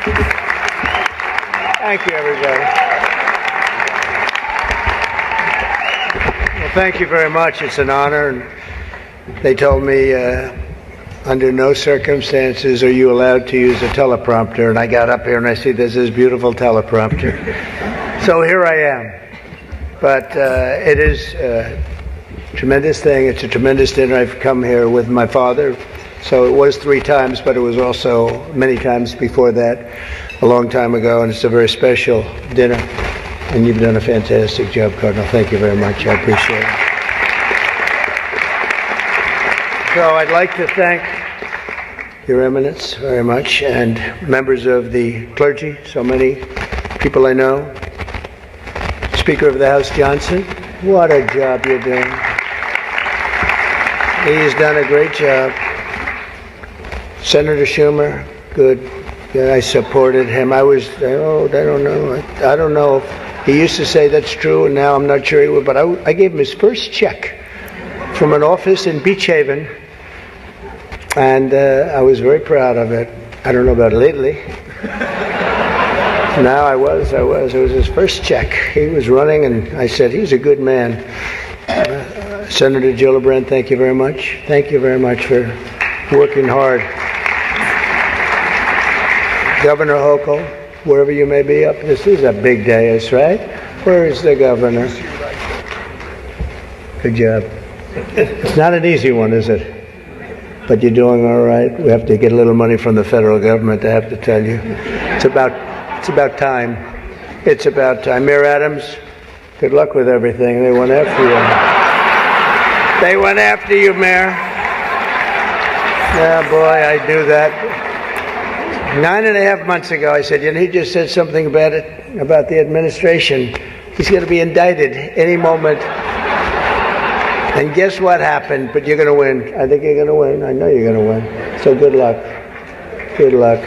Thank you, everybody. Well, thank you very much. It's an honor. And they told me under no circumstances are you allowed to use a teleprompter. And I got up here and I see this beautiful teleprompter. So here I am. But it is a tremendous thing. It's a tremendous dinner. I've come here with my father. So it was 3 times, but it was also many times before that, a long time ago. And it's a very special dinner. And you've done a fantastic job, Cardinal. Thank you very much. I appreciate it. So I'd like to thank Your Eminence very much, and members of the clergy, so many people I know. Speaker of the House Johnson, what a job you're doing. He's done a great job. Senator Schumer, good. Yeah, I supported him. I don't know. He used to say that's true, and now I'm not sure he would, but I gave him his first check from an office in Beach Haven, and I was very proud of it. I don't know about lately. Now I was. It was his first check. He was running, and I said, he's a good man. Senator Gillibrand, thank you very much. Thank you very much for working hard. Governor Hochul, wherever you may be up, this is a big day, right? Where is the governor? Good job. It's not an easy one, is it? But you're doing all right. We have to get a little money from the federal government, I have to tell you. It's about time. It's about time. Mayor Adams, good luck with everything. They went after you. They went after you, Mayor. Yeah, boy, I do that. 9.5 months ago, I said, he just said something about the administration. He's going to be indicted any moment. And guess what happened? But you're going to win. I think you're going to win. I know you're going to win. So good luck. Good luck.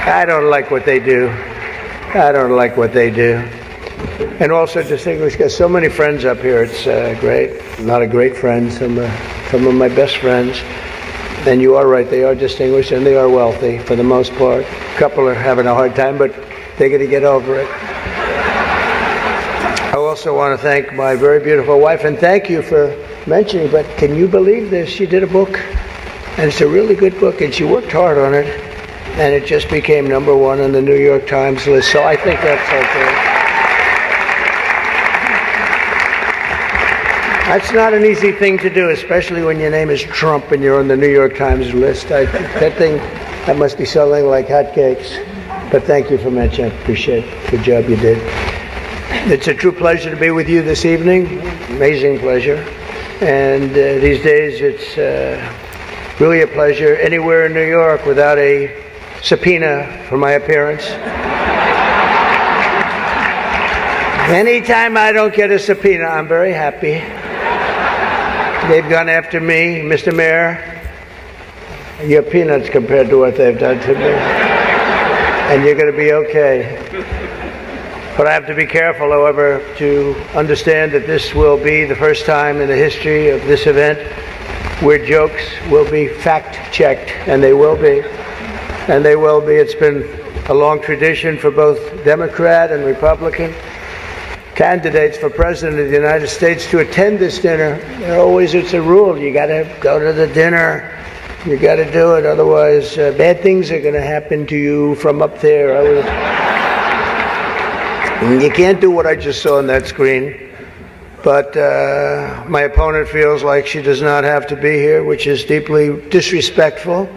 I don't like what they do. And also distinguished guests. So many friends up here. It's great. A lot of great friends. Some of my best friends. And you are right, they are distinguished and they are wealthy for the most part. A couple are having a hard time, but they're going to get over it. I also want to thank my very beautiful wife, and thank you for mentioning, but can you believe this? She did a book, and it's a really good book, and she worked hard on it, and it just became #1 on the New York Times list, so I think that's okay. That's not an easy thing to do, especially when your name is Trump and you're on the New York Times list. That must be selling like hotcakes. But thank you for mentioning. I appreciate it. Good job you did. It's a true pleasure to be with you this evening. Amazing pleasure. And these days it's really a pleasure anywhere in New York without a subpoena for my appearance. Anytime I don't get a subpoena, I'm very happy. They've gone after me, Mr. Mayor. You're peanuts compared to what they've done to me. And you're going to be okay. But I have to be careful, however, to understand that this will be the first time in the history of this event where jokes will be fact-checked, and they will be. And they will be. It's been a long tradition for both Democrat and Republican candidates for President of the United States to attend this dinner. It's a rule. You got to go to the dinner. You got to do it. Otherwise, bad things are going to happen to you from up there. You can't do what I just saw on that screen. But my opponent feels like she does not have to be here, which is deeply disrespectful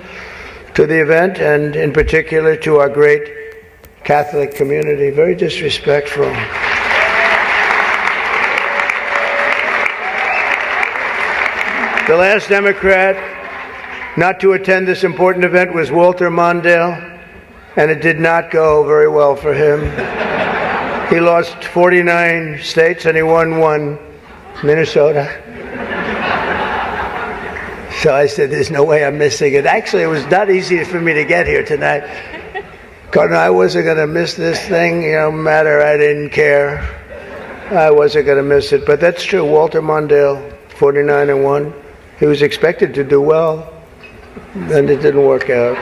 to the event and in particular to our great Catholic community. Very disrespectful. The last Democrat not to attend this important event was Walter Mondale, and it did not go very well for him. He lost 49 states and he won 1, Minnesota. So I said, there's no way I'm missing it. Actually, it was not easy for me to get here tonight. Cardinal, I wasn't going to miss this thing, no matter, I didn't care. I wasn't going to miss it. But that's true, Walter Mondale, 49-1. He was expected to do well, and it didn't work out.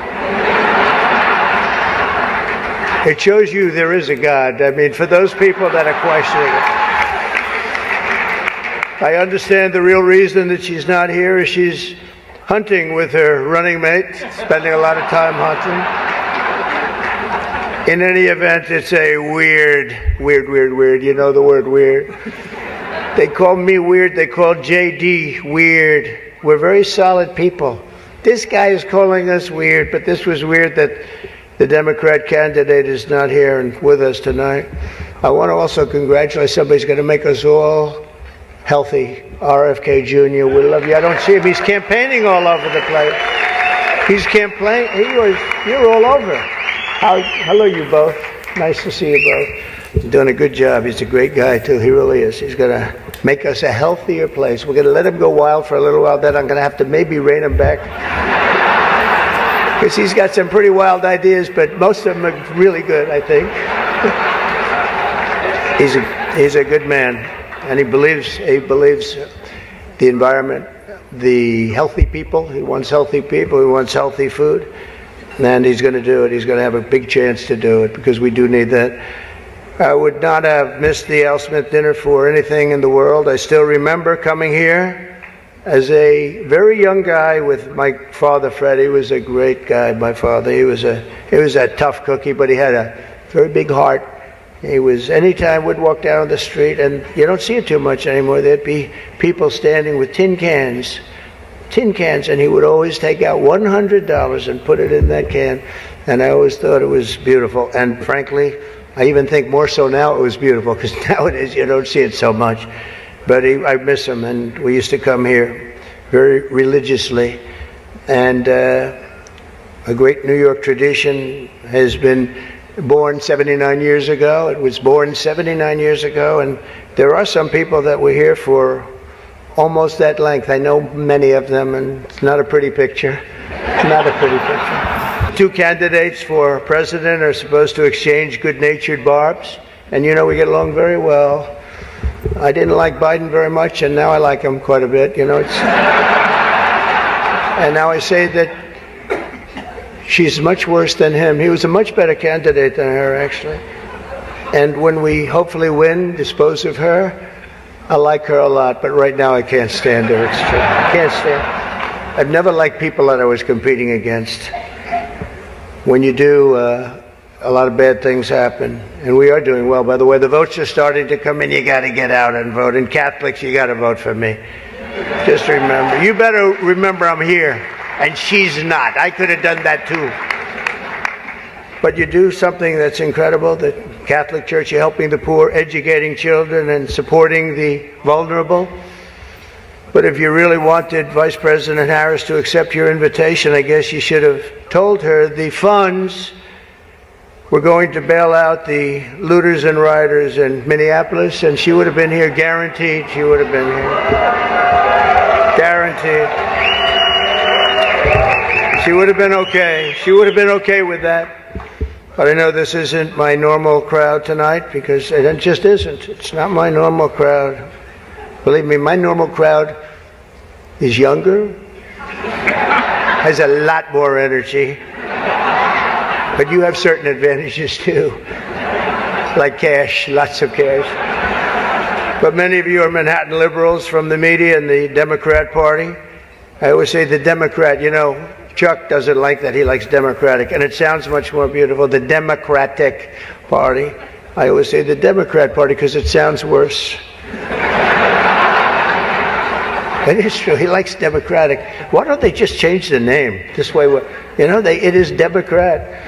It shows you there is a God. I mean, for those people that are questioning it. I understand the real reason that she's not here is she's hunting with her running mate, spending a lot of time hunting. In any event, it's a weird. You know the word weird. They call me weird. They call JD weird. We're very solid people. This guy is calling us weird, but this was weird that the Democrat candidate is not here and with us tonight. I want to also congratulate somebody who's going to make us all healthy. RFK Jr., we love you. I don't see him. He's campaigning all over the place. He's campaigning. You're all over. Hello, you both. Nice to see you both. He's doing a good job. He's a great guy, too. He really is. He's going to make us a healthier place. We're going to let him go wild for a little while. Then I'm going to have to maybe rein him back. Because he's got some pretty wild ideas, but most of them are really good, I think. He's a good man. And he believes the environment, the healthy people. He wants healthy people. He wants healthy food. And he's going to do it. He's going to have a big chance to do it because we do need that. I would not have missed the Al Smith dinner for anything in the world. I still remember coming here as a very young guy with my father, Fred. He was a great guy, my father. He was a tough cookie, but he had a very big heart. Anytime we'd walk down the street, and you don't see it too much anymore, there'd be people standing with tin cans, and he would always take out $100 and put it in that can, and I always thought it was beautiful. And frankly, I even think more so now it was beautiful, because nowadays you don't see it so much. But I miss him, and we used to come here very religiously. And a great New York tradition has been born 79 years ago. It was born 79 years ago, and there are some people that were here for almost that length. I know many of them, and it's not a pretty picture. Not a pretty picture. Two candidates for president are supposed to exchange good-natured barbs, and you know we get along very well. I didn't like Biden very much, and now I like him quite a bit. You know, and now I say that she's much worse than him. He was a much better candidate than her, actually. And when we hopefully win, dispose of her, I like her a lot, but right now I can't stand her. It's true. I can't stand her. I've never liked people that I was competing against. When you do, a lot of bad things happen. And we are doing well. By the way, the votes are starting to come in. You got to get out and vote. And Catholics, you got to vote for me. Just remember. You better remember I'm here. And she's not. I could have done that too. But you do something that's incredible. The Catholic Church, you're helping the poor, educating children, and supporting the vulnerable. But if you really wanted Vice President Harris to accept your invitation, I guess you should have told her the funds were going to bail out the looters and rioters in Minneapolis, and she would have been here, guaranteed she would have been here. Guaranteed. She would have been okay. She would have been okay with that. But I know this isn't my normal crowd tonight, because it just isn't. It's not my normal crowd. Believe me, my normal crowd is younger, has a lot more energy, but you have certain advantages too, like cash, lots of cash. But many of you are Manhattan liberals from the media and the Democrat Party. I always say the Democrat, you know, Chuck doesn't like that. He likes Democratic, and it sounds much more beautiful, the Democratic Party. I always say the Democrat Party because it sounds worse. It is true. He likes Democratic. Why don't they just change the name? This way, you know, it is Democrat.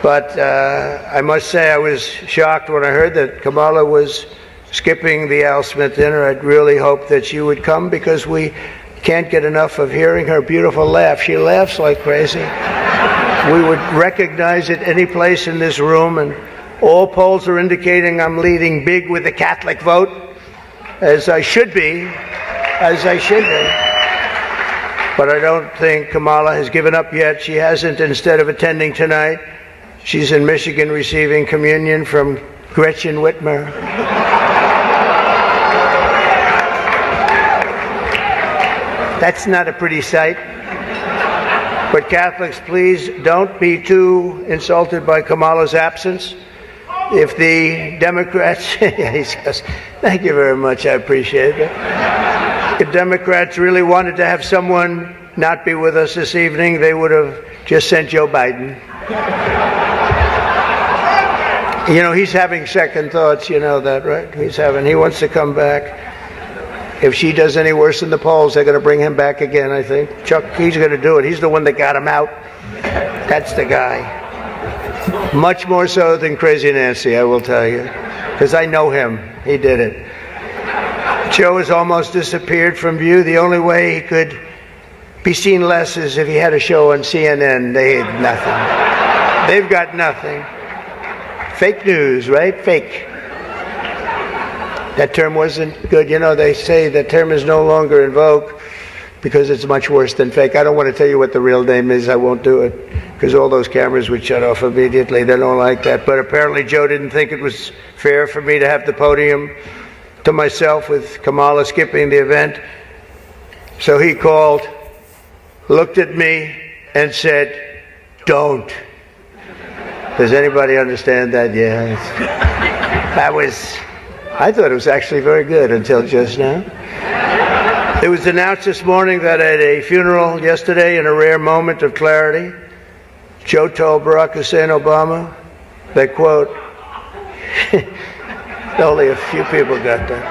But I must say I was shocked when I heard that Kamala was skipping the Al Smith dinner. I'd really hoped that she would come, because we can't get enough of hearing her beautiful laugh. She laughs like crazy. We would recognize it any place in this room, and all polls are indicating I'm leading big with the Catholic vote, as I should be. But I don't think Kamala has given up yet. She hasn't. Instead of attending tonight, she's in Michigan receiving communion from Gretchen Whitmer. That's not a pretty sight. But Catholics, please don't be too insulted by Kamala's absence. If the Democrats, he says, thank you very much, I appreciate it. If Democrats really wanted to have someone not be with us this evening, they would have just sent Joe Biden. You know, he's having second thoughts, you know that, right? He wants to come back. If she does any worse in the polls, they're going to bring him back again, I think. Chuck, he's going to do it. He's the one that got him out. That's the guy. Much more so than Crazy Nancy, I will tell you. Because I know him. He did it. Joe has almost disappeared from view. The only way he could be seen less is if he had a show on CNN. They had nothing. They've got nothing. Fake news, right? Fake. That term wasn't good. You know, they say the term is no longer in vogue because it's much worse than fake. I don't want to tell you what the real name is. I won't do it because all those cameras would shut off immediately. They don't like that. But apparently Joe didn't think it was fair for me to have the podium to myself with Kamala skipping the event. So he called, looked at me, and said, "Don't." Does anybody understand that? Yeah. I thought it was actually very good until just now. It was announced this morning that at a funeral yesterday, in a rare moment of clarity, Joe told Barack Hussein Obama that, quote, only a few people got that.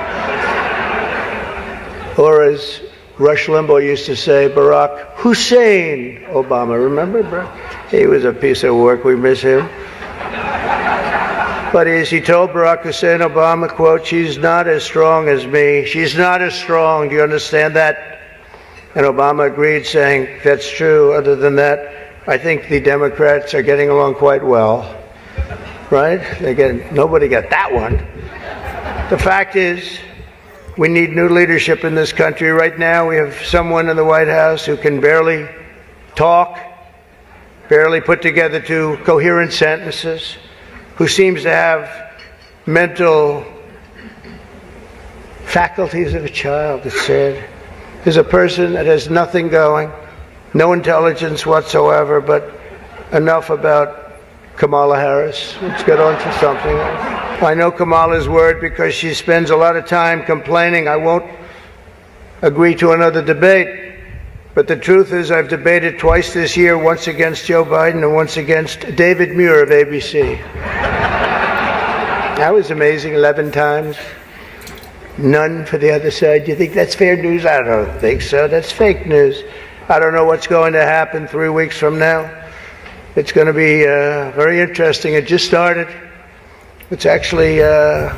Or as Rush Limbaugh used to say, Barack Hussein Obama. Remember, bro? He was a piece of work. We miss him. But as he told Barack Hussein Obama, quote, "She's not as strong as me. She's not as strong. Do you understand that?" And Obama agreed, saying, "That's true. Other than that, I think the Democrats are getting along quite well." Right? Nobody got that one. The fact is, we need new leadership in this country. Right now, we have someone in the White House who can barely talk, barely put together two coherent sentences, who seems to have mental faculties of a child, it's said. There's a person that has nothing going, no intelligence whatsoever, but enough about Kamala Harris. Let's get on to something else. I know Kamala's word because she spends a lot of time complaining. I won't agree to another debate. But the truth is, I've debated twice this year, once against Joe Biden and once against David Muir of ABC. That was amazing, 11 times. None for the other side. Do you think that's fair news? I don't think so. That's fake news. I don't know what's going to happen 3 weeks from now. It's going to be very interesting. It just started. It's actually, isn't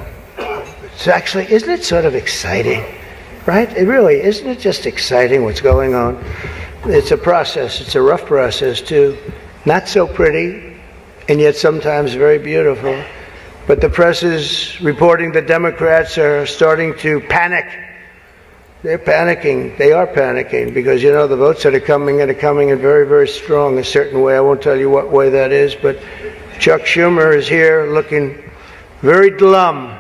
it sort of exciting? Right? It really, isn't it just exciting what's going on? It's a process. It's a rough process, too. Not so pretty, and yet sometimes very beautiful. But the press is reporting that Democrats are starting to panic. They're panicking. They are panicking because, you know, the votes that are coming in very, very strong a certain way. I won't tell you what way that is, but Chuck Schumer is here looking very glum.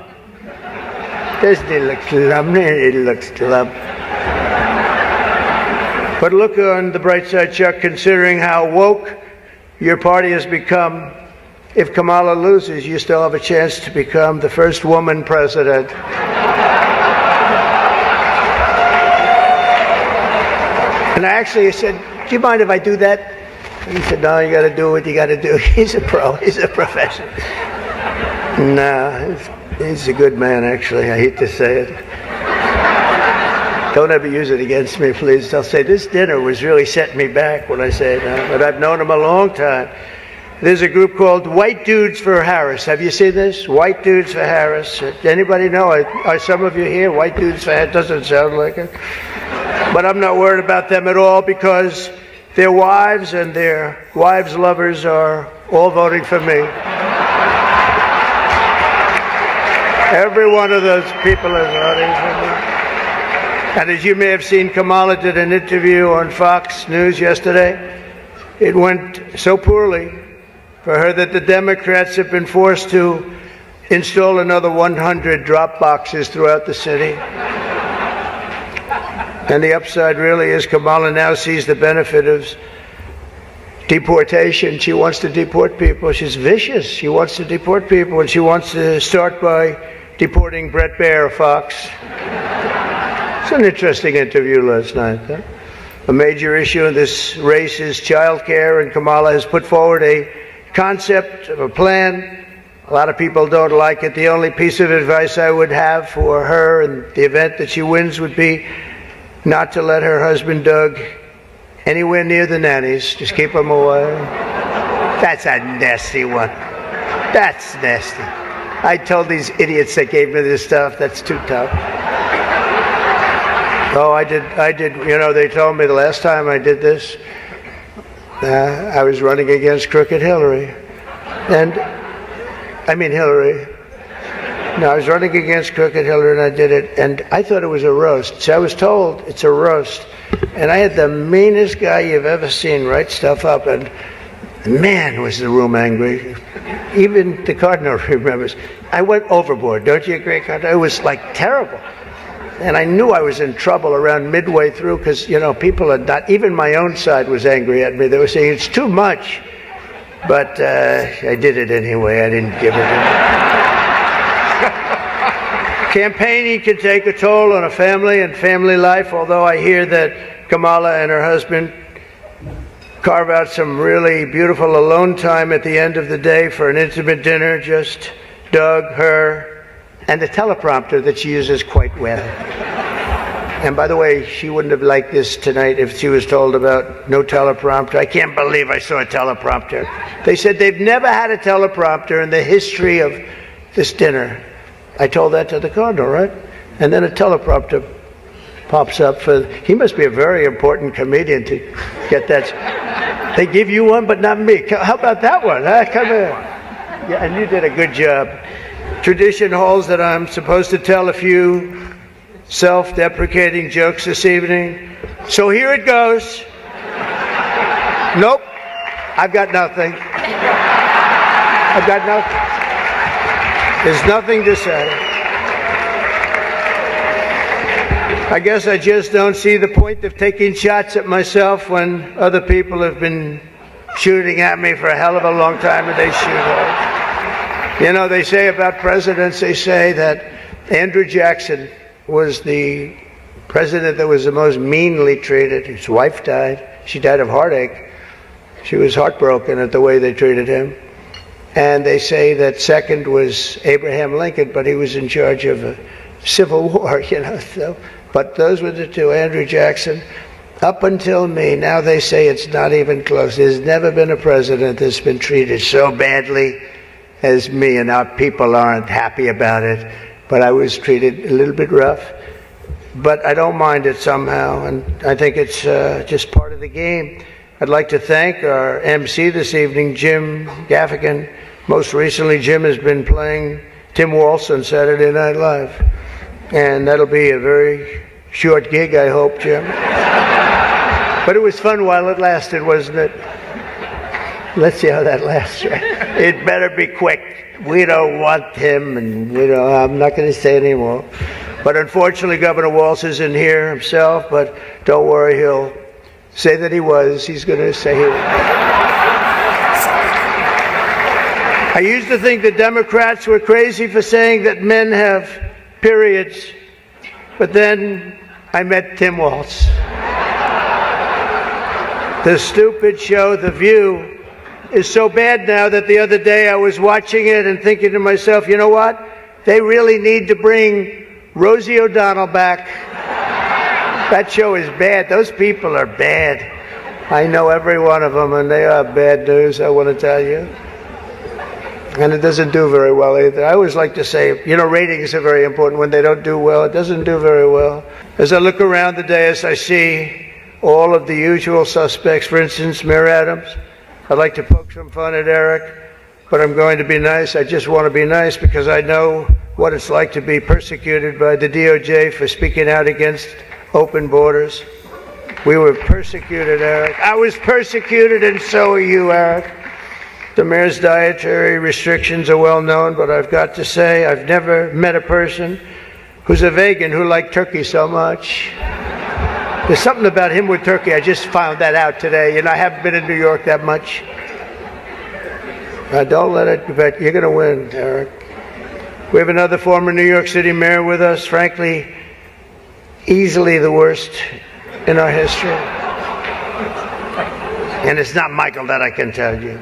Doesn't he look glum? It looks glum. But look on the bright side, Chuck, considering how woke your party has become. If Kamala loses, you still have a chance to become the first woman president. And I actually said, "Do you mind if I do that?" And he said, "No, you got to do what you got to do." He's a pro. He's a professional. No, he's a good man, actually. I hate to say it. Don't ever use it against me, please. They'll say, "This dinner was really setting me back," when I say that. But I've known him a long time. There's a group called White Dudes for Harris. Have you seen this? White Dudes for Harris. Anybody know? Are some of you here? White Dudes for Harris. Doesn't sound like it. But I'm not worried about them at all because their wives and their wives' lovers are all voting for me. Every one of those people is voting for me. And as you may have seen, Kamala did an interview on Fox News yesterday. It went so poorly for her that the Democrats have been forced to install another 100 drop boxes throughout the city. And the upside really is Kamala now sees the benefit of deportation. She wants to deport people. She's vicious. She wants to deport people, and she wants to start by deporting Bret Baier Fox. It's an interesting interview last night. Huh? A major issue in this race is child care, and Kamala has put forward a concept of a plan. A lot of people don't like it. The only piece of advice I would have for her in the event that she wins would be not to let her husband, Doug, anywhere near the nannies. Just keep them away. That's a nasty one. That's nasty. I told these idiots that gave me this stuff, that's too tough. Oh, I did. You know, they told me the last time I did this, I was running against Crooked Hillary. Hillary. No, I was running against Crooked Hillary, and I did it, and I thought it was a roast. So I was told it's a roast. And I had the meanest guy you've ever seen write stuff up, and man, was the room angry. Even the Cardinal remembers. I went overboard, don't you agree, Cardinal? It was like terrible. And I knew I was in trouble around midway through because, you know, people had not, even my own side was angry at me. They were saying, it's too much. But I did it anyway. I didn't give it Campaigning can take a toll on a family and family life, although I hear that Kamala and her husband carve out some really beautiful alone time at the end of the day for an intimate dinner, just Doug, her, and the teleprompter that she uses quite well. And by the way, she wouldn't have liked this tonight if she was told about no teleprompter. I can't believe I saw a teleprompter. They said they've never had a teleprompter in the history of this dinner. I told that to the Cardinal, right? And then a teleprompter pops up for, he must be a very important comedian to get that. They give you one, but not me. How about that one? Huh? Come here. Yeah, and you did a good job. Tradition holds that I'm supposed to tell a few self-deprecating jokes this evening. So here it goes. Nope. I've got nothing. I've got nothing. There's nothing to say. I guess I just don't see the point of taking shots at myself when other people have been shooting at me for a hell of a long time, and they shoot hard. You know, they say about presidents, they say that Andrew Jackson was the president that was the most meanly treated. His wife died. She died of heartache. She was heartbroken at the way they treated him. And they say that second was Abraham Lincoln, but he was in charge of a civil war, you know. So, but those were the two, Andrew Jackson. Up until me, now they say it's not even close. There's never been a president that's been treated so badly as me, and our people aren't happy about it. But I was treated a little bit rough. But I don't mind it somehow, and I think it's just part of the game. I'd like to thank our MC this evening, Jim Gaffigan. Most recently, Jim has been playing Tim Waltz on Saturday Night Live. And that'll be a very short gig, I hope, Jim. But it was fun while it lasted, wasn't it? Let's see how that lasts, right? It better be quick. We don't want him, and I'm not going to say anymore. But unfortunately, Governor Waltz isn't here himself, but don't worry, he'll say that he was. He's going to say he was. I used to think the Democrats were crazy for saying that men have periods, but then I met Tim Waltz. The stupid show, The View, is so bad now that the other day I was watching it and thinking to myself, you know what? They really need to bring Rosie O'Donnell back. That show is bad. Those people are bad. I know every one of them, and they are bad news, I want to tell you. And it doesn't do very well either. I always like to say, ratings are very important. When they don't do well, it doesn't do very well. As I look around the dais, I see all of the usual suspects. For instance, Mayor Adams. I'd like to poke some fun at Eric, but I'm going to be nice. I just want to be nice because I know what it's like to be persecuted by the DOJ for speaking out against open borders. We were persecuted, Eric. I was persecuted, and so are you, Eric. The mayor's dietary restrictions are well known, but I've got to say I've never met a person who's a vegan who liked turkey so much. There's something about him with Turkey. I just found that out today. You know, I haven't been in New York that much. Don't let it, but you're going to win, Eric. We have another former New York City mayor with us, frankly, easily the worst in our history. And it's not Michael, that I can tell you.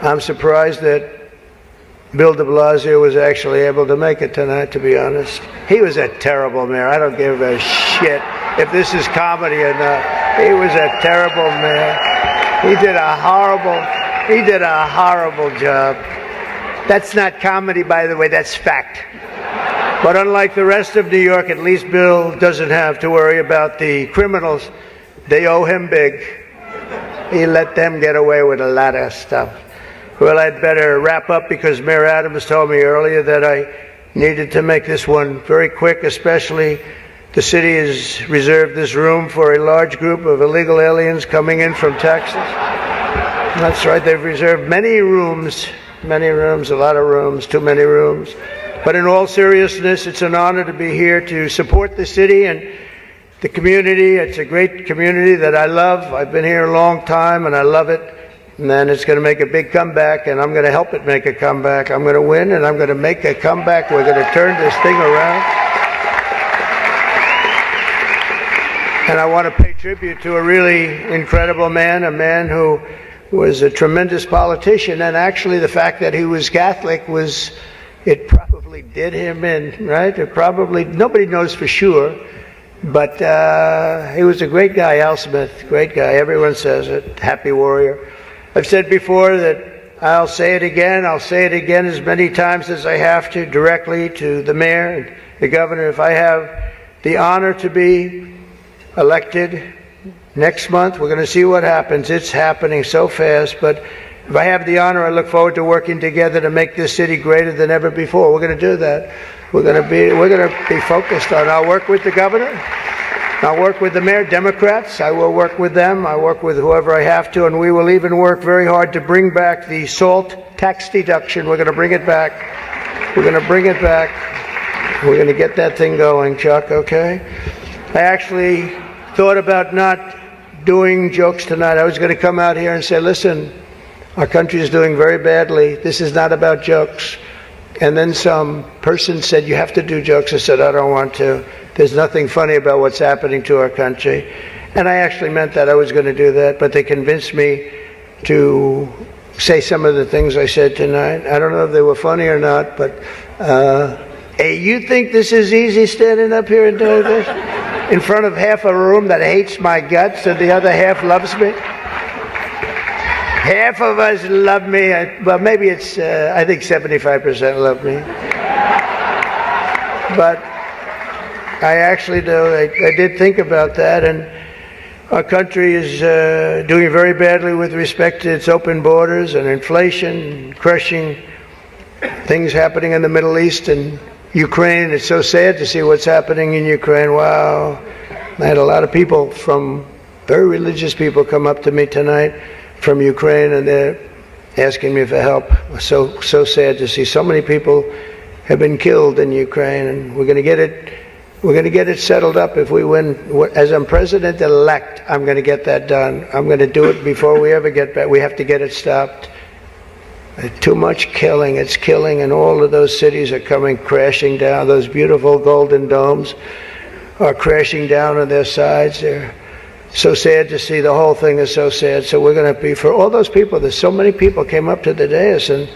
I'm surprised that Bill de Blasio was actually able to make it tonight, to be honest. He was a terrible mayor. I don't give a shit if this is comedy or not. He was a terrible mayor. He did a horrible job. That's not comedy, by the way, that's fact. But unlike the rest of New York, at least Bill doesn't have to worry about the criminals. They owe him big. He let them get away with a lot of stuff. Well, I'd better wrap up because Mayor Adams told me earlier that I needed to make this one very quick, especially the city has reserved this room for a large group of illegal aliens coming in from Texas. That's right, they've reserved many rooms, a lot of rooms, too many rooms. But in all seriousness, it's an honor to be here to support the city and the community. It's a great community that I love. I've been here a long time and I love it. And then it's going to make a big comeback, and I'm going to help it make a comeback. I'm going to win, and I'm going to make a comeback. We're going to turn this thing around. And I want to pay tribute to a really incredible man, a man who was a tremendous politician, and actually the fact that he was Catholic it probably did him in, right? Nobody knows for sure, but he was a great guy, Al Smith, great guy. Everyone says it, happy warrior. I've said before that I'll say it again as many times as I have to, directly to the mayor and the governor. If I have the honor to be elected next month, we're going to see what happens. It's happening so fast, but if I have the honor, I look forward to working together to make this city greater than ever before. We're going to do that. We're going to be focused on. I'll work with the governor. I'll work with the mayor, Democrats. I will work with them. I work with whoever I have to, and we will even work very hard to bring back the SALT tax deduction. We're going to bring it back. We're going to bring it back. We're going to get that thing going, Chuck, okay? I actually thought about not doing jokes tonight. I was going to come out here and say, listen, our country is doing very badly. This is not about jokes. And then some person said, you have to do jokes. I said, I don't want to. There's nothing funny about what's happening to our country. And I actually meant that I was going to do that, but they convinced me to say some of the things I said tonight. I don't know if they were funny or not, but hey, you think this is easy standing up here and doing this? In front of half a room that hates my guts and the other half loves me? Half of us love me. Well, maybe it's, I think 75% love me. But I actually do. I did think about that, and our country is doing very badly with respect to its open borders and inflation, crushing things happening in the Middle East and Ukraine. It's so sad to see what's happening in Ukraine. Wow. I had a lot of people very religious people come up to me tonight from Ukraine, and they're asking me for help. So sad to see so many people have been killed in Ukraine, and we're going to get it settled up if we win. As I'm president-elect, I'm going to get that done. I'm going to do it before we ever get back. We have to get it stopped. Too much killing. It's killing, and all of those cities are coming crashing down. Those beautiful golden domes are crashing down on their sides. They're so sad to see. The whole thing is so sad. So we're going to be, for all those people, there's so many people came up to the dais, and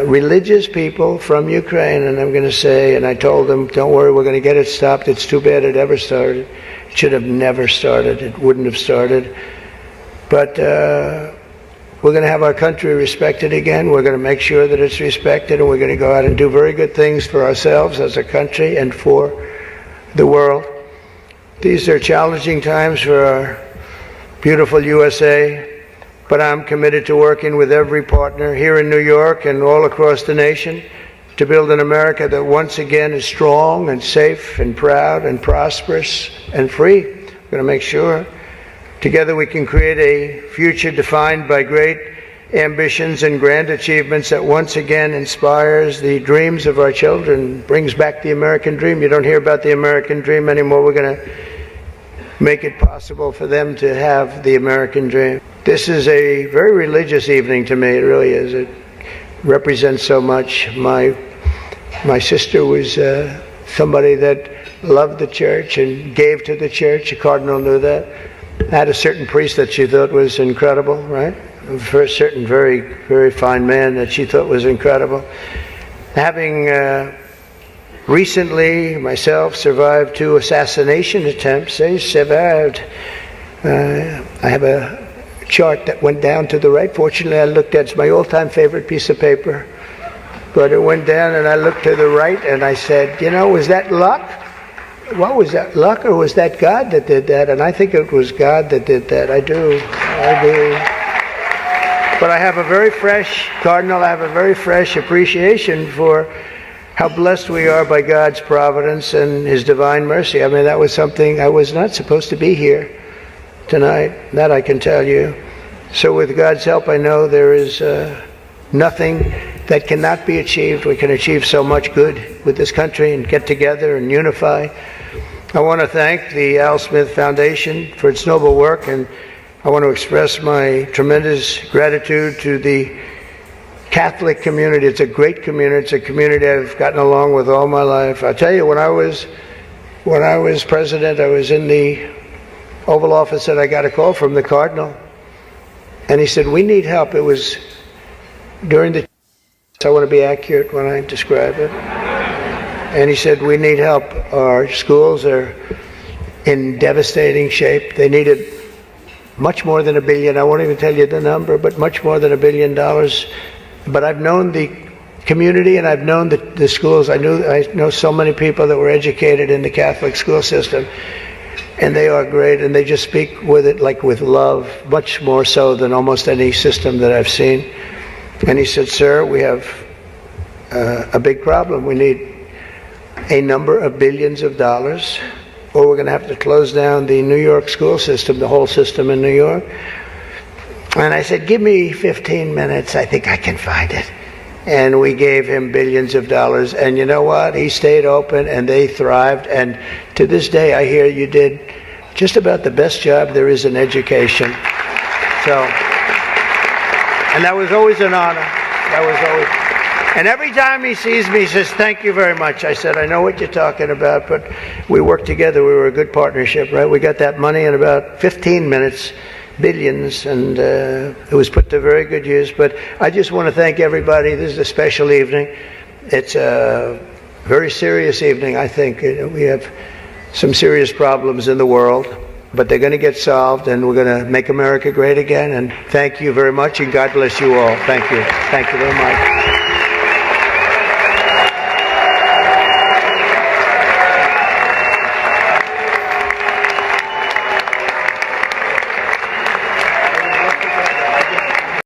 religious people from Ukraine, and I'm going to say, and I told them, don't worry, we're going to get it stopped. It's too bad it ever started. It should have never started. It wouldn't have started. But we're going to have our country respected again. We're going to make sure that it's respected, and we're going to go out and do very good things for ourselves as a country and for the world. These are challenging times for our beautiful USA. But I'm committed to working with every partner here in New York and all across the nation to build an America that once again is strong and safe and proud and prosperous and free. We're going to make sure together we can create a future defined by great ambitions and grand achievements that once again inspires the dreams of our children, brings back the American dream. You don't hear about the American dream anymore. We're going to make it possible for them to have the American dream. This is a very religious evening to me. It really is. It represents so much. My sister was somebody that loved the church and gave to the church. The cardinal knew that. Had a certain priest that she thought was incredible, right? For a certain very, very fine man that she thought was incredible. Having recently, myself, survived 2 assassination attempts. I survived. I have a chart that went down to the right. Fortunately, I looked at, it's my all-time favorite piece of paper. But it went down and I looked to the right and I said, was that luck? What was that, luck, or was that God that did that? And I think it was God that did that. I do. But I have a very fresh, Cardinal, I have a very fresh appreciation for how blessed we are by God's providence and His divine mercy. I mean, that was something, I was not supposed to be here tonight. That I can tell you. So with God's help, I know there is nothing that cannot be achieved. We can achieve so much good with this country and get together and unify. I want to thank the Al Smith Foundation for its noble work, and I want to express my tremendous gratitude to the Catholic community. It's a great community. It's a community I've gotten along with all my life. I'll tell you, when I was president, I was in the Oval Office and I got a call from the Cardinal. And he said, we need help. It was during the... I want to be accurate when I describe it. And he said, we need help. Our schools are in devastating shape. They needed much more than $1 billion. I won't even tell you the number, but much more than $1 billion. But I've known the community and I've known the schools. I know so many people that were educated in the Catholic school system. And they are great, and they just speak with it like with love, much more so than almost any system that I've seen. And he said, sir, we have a big problem. We need a number of billions of dollars, or we're going to have to close down the New York school system, the whole system in New York. And I said, give me 15 minutes. I think I can find it. And we gave him billions of dollars. And you know what? He stayed open, and they thrived. And to this day, I hear you did just about the best job there is in education. So... and that was always an honor. And every time he sees me, he says, thank you very much. I said, I know what you're talking about, but we worked together. We were a good partnership, right? We got that money in about 15 minutes, billions, and it was put to very good use. But I just want to thank everybody. This is a special evening. It's a very serious evening, I think. We have some serious problems in the world, but they're going to get solved, and we're going to make America great again. And thank you very much, and God bless you all. Thank you. Thank you very much.